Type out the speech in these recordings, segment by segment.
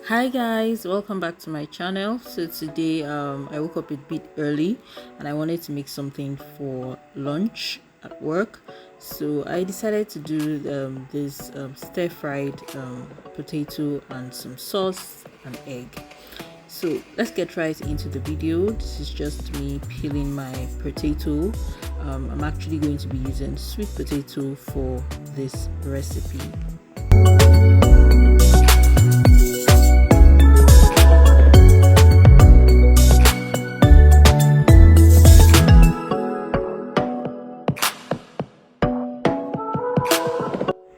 Hi guys, welcome back to my channel. So today I woke up a bit early and I wanted to make something for lunch at work. So I decided to do this stir-fried potato and some sauce and egg. So let's get right into the video. This is just me peeling my potato. I'm actually going to be using sweet potato for this recipe.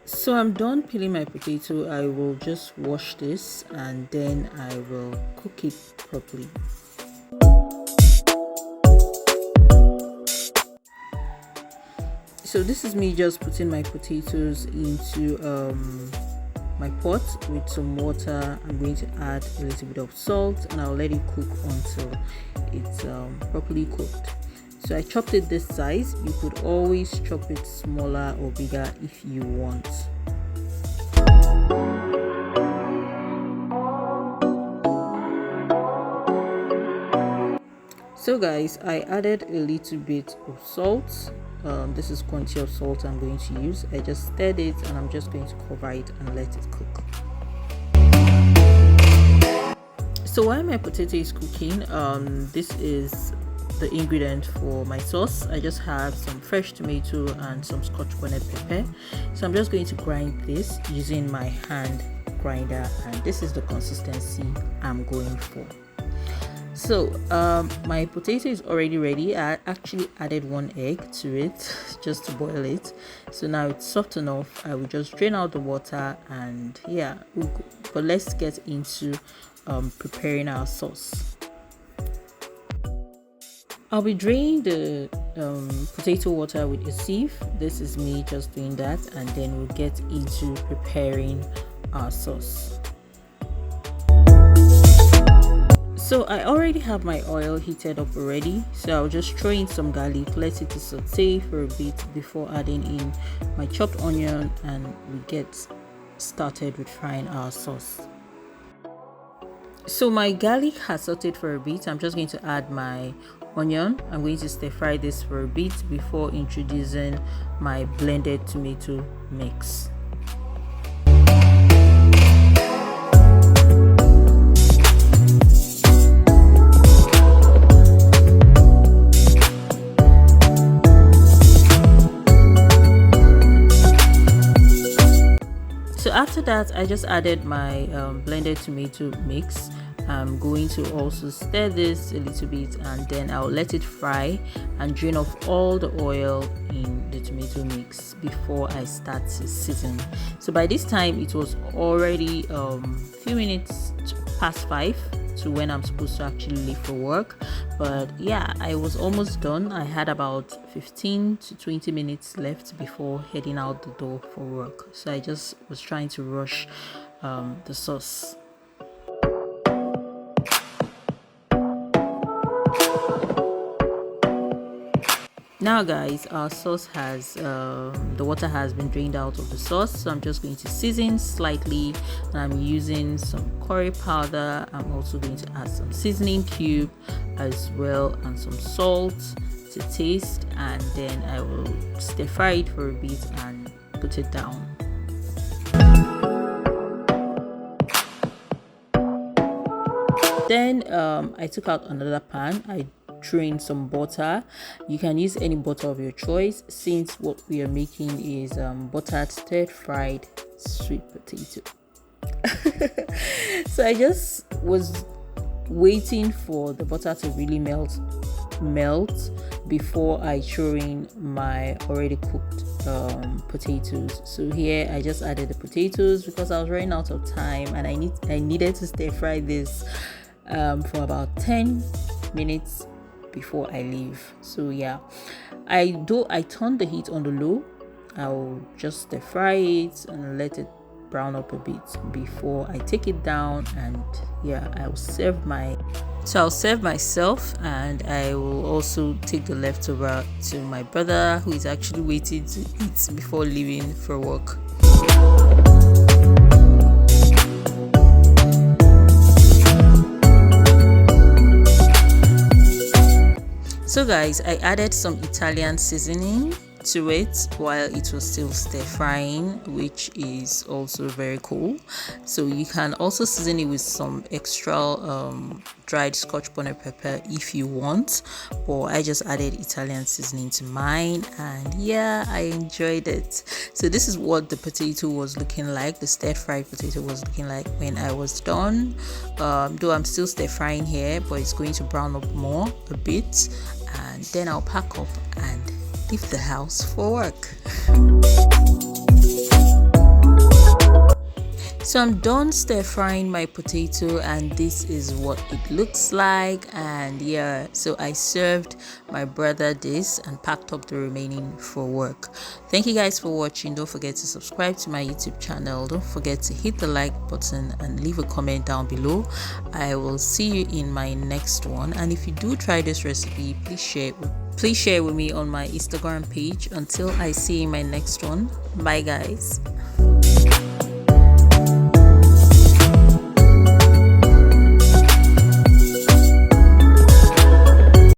So I'm done peeling my potato. I will just wash this and then I will cook it properly. So this is me just putting my potatoes into my pot with some water. I'm going to add a little bit of salt and I'll let it cook until it's properly cooked. So I chopped it this size. You could always chop it smaller or bigger if you want. So guys, I added a little bit of salt. This is quantity of salt I'm going to use. I just stirred it and I'm just going to cover it and let it cook. So while my potato is cooking, this is the ingredient for my sauce. I just have some fresh tomato and some scotch bonnet pepper. So I'm just going to grind this using my hand grinder, and this is the consistency I'm going for. So my potato is already ready. I actually added one egg to it just to boil it. So now it's soft enough. I will just drain out the water and yeah, but let's get into preparing our sauce. I'll be draining the potato water with a sieve. This is me just doing that, and then we'll get into preparing our sauce. So I already have my oil heated up already, so I'll just throw in some garlic, let it saute for a bit before adding in my chopped onion, and we get started with frying our sauce. So my garlic has sauteed for a bit. I'm just going to add my onion. I'm going to stir fry this for a bit before introducing my blended tomato mix. So after that, I just added my blended tomato mix. I'm going to also stir this a little bit and then I'll let it fry and drain off all the oil in the tomato mix before I start to season. So by this time it was already a few minutes past 5 to when I'm supposed to actually leave for work, but yeah, I was almost done. I had about 15 to 20 minutes left before heading out the door for work, so I just was trying to rush the sauce. Now guys, our sauce has the water has been drained out of the sauce, so I'm just going to season slightly, and I'm using some curry powder. I'm also going to add some seasoning cube as well and some salt to taste, and then I will stir fry it for a bit and put it down. Then I took out another pan. I threw in some butter. You can use any butter of your choice, since what we are making is buttered stir-fried sweet potato. So I just was waiting for the butter to really melt before I throw in my already cooked potatoes. So here I just added the potatoes because I was running out of time and I needed to stir fry this for about 10 minutes before I leave. So yeah, I turned the heat on the low. I'll just stir fry it and let it brown up a bit before I take it down, and yeah, I'll serve myself, and I will also take the leftover to my brother, who is actually waiting to eat before leaving for work. So guys, I added some Italian seasoning to it while it was still stir frying, which is also very cool. So you can also season it with some extra dried scotch bonnet pepper if you want, but I just added Italian seasoning to mine, and yeah, I enjoyed it. So this is what the potato was looking like, the stir fried potato was looking like when I was done. Though I'm still stir frying here, but it's going to brown up more a bit, and then I'll pack up and leave the house for work. So I'm done stir frying my potato, and this is what it looks like. And yeah, so I served my brother this and packed up the remaining for work. Thank you guys for watching. Don't forget to subscribe to my YouTube channel. Don't forget to hit the like button and leave a comment down below. I will see you in my next one, and if you do try this recipe, please share with me on my Instagram page. Until I see you in my next one, bye guys.